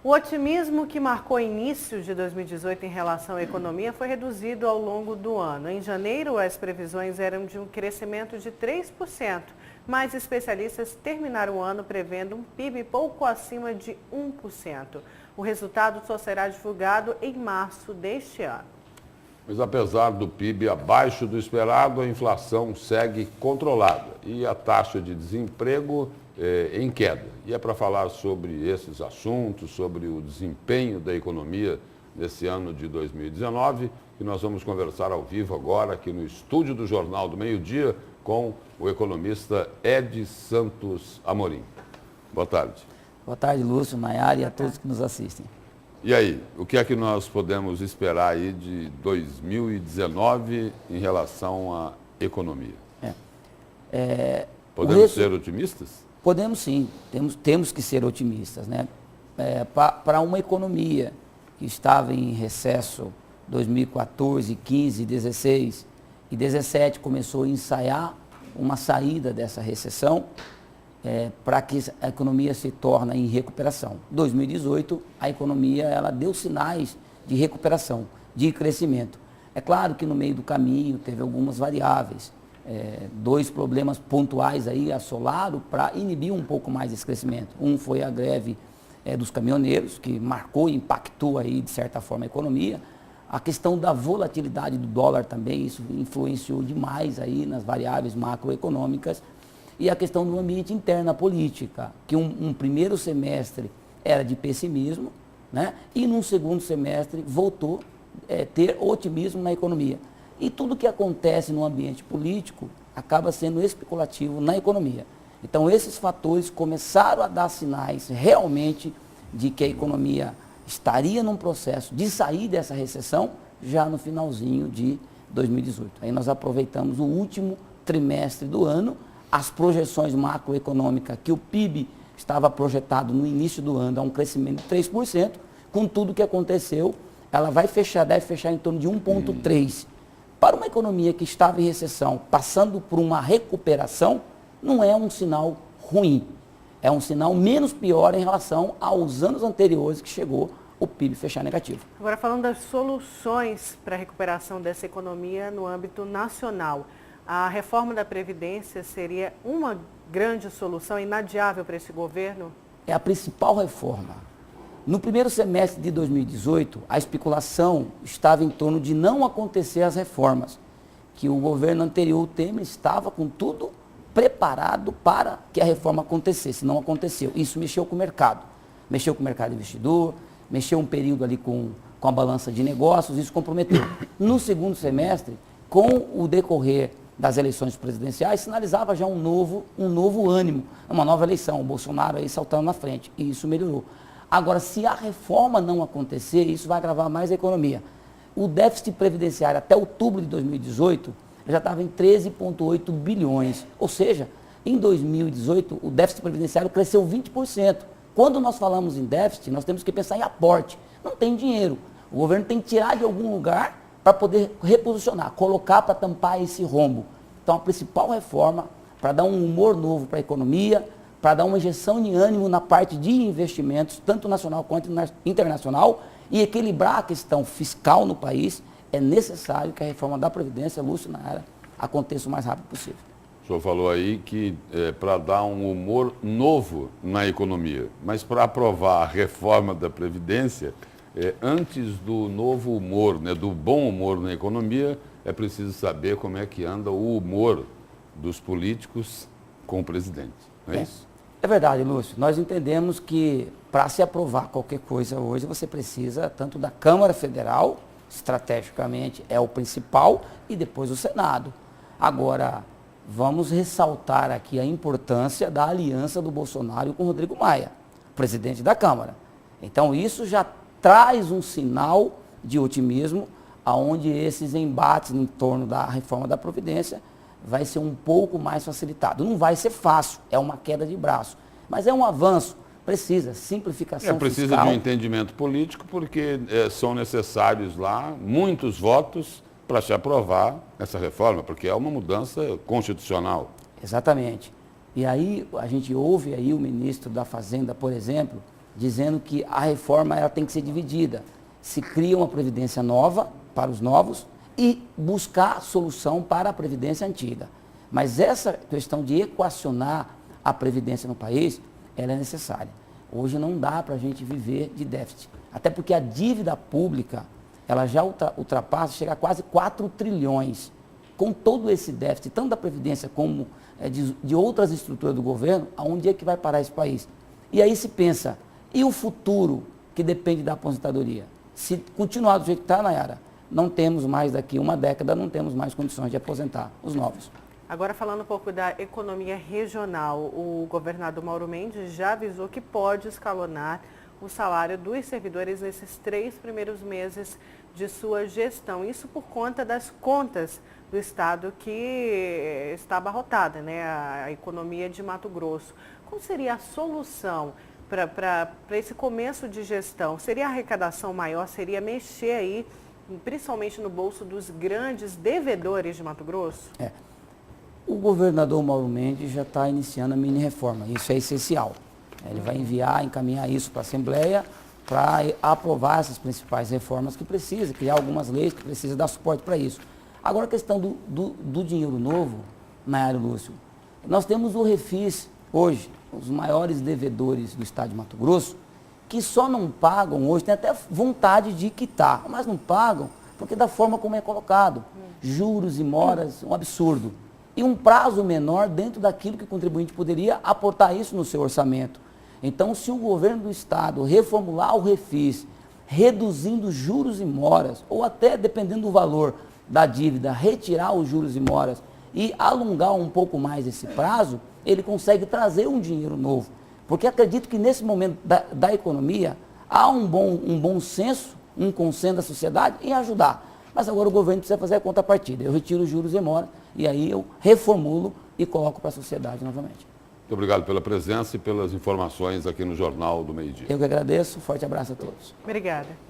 O otimismo que marcou o início de 2018 em relação à economia foi reduzido ao longo do ano. Em janeiro, as previsões eram de um crescimento de 3%, mas especialistas terminaram o ano prevendo um PIB pouco acima de 1%. O resultado só será divulgado em março deste ano. Mas apesar do PIB abaixo do esperado, a inflação segue controlada e a taxa de desemprego em queda. E é para falar sobre esses assuntos, sobre o desempenho da economia nesse ano de 2019, que nós vamos conversar ao vivo agora aqui no estúdio do Jornal do Meio-Dia com o economista Ed Santos Amorim. Boa tarde. Boa tarde, Lúcio, Nayara e a todos que nos assistem. E aí, o que é que nós podemos esperar aí de 2019 em relação à economia? Podemos ser otimistas? Podemos sim, temos que ser otimistas, né? Para uma economia que estava em recesso 2014, 15, 16 e 17 começou a ensaiar uma saída dessa recessão, para que a economia se torne em recuperação. 2018, a economia ela deu sinais de recuperação, de crescimento. É claro que no meio do caminho teve algumas variáveis, dois problemas pontuais aí assolaram para inibir um pouco mais esse crescimento. Um foi a greve dos caminhoneiros, que marcou e impactou aí de certa forma a economia. A questão da volatilidade do dólar também, isso influenciou demais aí nas variáveis macroeconômicas. E a questão do ambiente interno, a política, que um primeiro semestre era de pessimismo, né? E num segundo semestre voltou a ter otimismo na economia. E tudo que acontece no ambiente político acaba sendo especulativo na economia. Então esses fatores começaram a dar sinais realmente de que a economia estaria num processo de sair dessa recessão já no finalzinho de 2018. Aí nós aproveitamos o último trimestre do ano, as projeções macroeconômicas, que o PIB estava projetado no início do ano a um crescimento de 3%, com tudo que aconteceu, ela deve fechar em torno de 1,3%. Para uma economia que estava em recessão, passando por uma recuperação, não é um sinal ruim. É um sinal menos pior em relação aos anos anteriores que chegou o PIB fechar negativo. Agora, falando das soluções para a recuperação dessa economia no âmbito nacional, a reforma da Previdência seria uma grande solução inadiável para esse governo? É a principal reforma. No primeiro semestre de 2018, a especulação estava em torno de não acontecer as reformas, que o governo anterior, o Temer, estava com tudo preparado para que a reforma acontecesse. Não aconteceu. Isso mexeu com o mercado investidor, mexeu um período ali com a balança de negócios, isso comprometeu. No segundo semestre, com o decorrer das eleições presidenciais, sinalizava já um novo ânimo, uma nova eleição, o Bolsonaro aí saltando na frente, e isso melhorou. Agora, se a reforma não acontecer, isso vai agravar mais a economia. O déficit previdenciário até outubro de 2018 já estava em 13,8 bilhões, ou seja, em 2018 o déficit previdenciário cresceu 20%. Quando nós falamos em déficit, nós temos que pensar em aporte, não tem dinheiro, o governo tem que tirar de algum lugar para poder reposicionar, colocar para tampar esse rombo. Então, a principal reforma, para dar um humor novo para a economia, para dar uma injeção de ânimo na parte de investimentos, tanto nacional quanto internacional, e equilibrar a questão fiscal no país, é necessário que a reforma da Previdência, Lúcio, Nayara, aconteça o mais rápido possível. O senhor falou aí que para dar um humor novo na economia, mas para aprovar a reforma da Previdência, antes do novo humor, né, do bom humor na economia, é preciso saber como é que anda o humor dos políticos com o presidente, não é isso? É verdade, Lúcio. Nós entendemos que para se aprovar qualquer coisa hoje, você precisa tanto da Câmara Federal, estrategicamente é o principal, e depois o Senado. Agora, vamos ressaltar aqui a importância da aliança do Bolsonaro com o Rodrigo Maia, presidente da Câmara. Então, isso já traz um sinal de otimismo, aonde esses embates em torno da reforma da Previdência vai ser um pouco mais facilitado. Não vai ser fácil, é uma queda de braço, mas é um avanço. Precisa simplificação precisa fiscal. De um entendimento político, porque são necessários lá muitos votos para se aprovar essa reforma, porque é uma mudança constitucional. Exatamente. E aí a gente ouve aí o ministro da Fazenda, por exemplo, dizendo que a reforma ela tem que ser dividida. Se cria uma previdência nova para os novos e buscar solução para a previdência antiga. Mas essa questão de equacionar a previdência no país, ela é necessária. Hoje não dá para a gente viver de déficit. Até porque a dívida pública, ela já ultrapassa, chega a quase 4 trilhões. Com todo esse déficit, tanto da Previdência como de outras estruturas do governo, aonde é que vai parar esse país? E aí se pensa, e o futuro que depende da aposentadoria? Se continuar do jeito que está, Nayara, não temos mais daqui uma década, não temos mais condições de aposentar os novos. Agora, falando um pouco da economia regional, o governador Mauro Mendes já avisou que pode escalonar o salário dos servidores nesses 3 primeiros meses de sua gestão. Isso por conta das contas do estado que está abarrotada, né? A economia de Mato Grosso. Qual seria a solução para esse começo de gestão? Seria a arrecadação maior? Seria mexer aí, principalmente no bolso dos grandes devedores de Mato Grosso? O governador Mauro Mendes já está iniciando a mini-reforma, isso é essencial. Ele vai encaminhar isso para a Assembleia para aprovar essas principais reformas que precisa, criar algumas leis que precisa dar suporte para isso. Agora a questão do dinheiro novo, Nayara e Lúcio, nós temos o Refis hoje, os maiores devedores do estado de Mato Grosso, que só não pagam hoje, tem até vontade de quitar, mas não pagam porque da forma como é colocado, juros e moras, um absurdo. E um prazo menor dentro daquilo que o contribuinte poderia aportar isso no seu orçamento. Então, se o governo do estado reformular o Refis, reduzindo juros e moras, ou até, dependendo do valor da dívida, retirar os juros e moras e alongar um pouco mais esse prazo, ele consegue trazer um dinheiro novo. Porque acredito que nesse momento da economia, há um bom senso, um consenso da sociedade em ajudar. Mas agora o governo precisa fazer a contrapartida. Eu retiro os juros e moras e aí eu reformulo e coloco para a sociedade novamente. Muito obrigado pela presença e pelas informações aqui no Jornal do Meio-Dia. Eu que agradeço. Forte abraço a todos. Obrigada.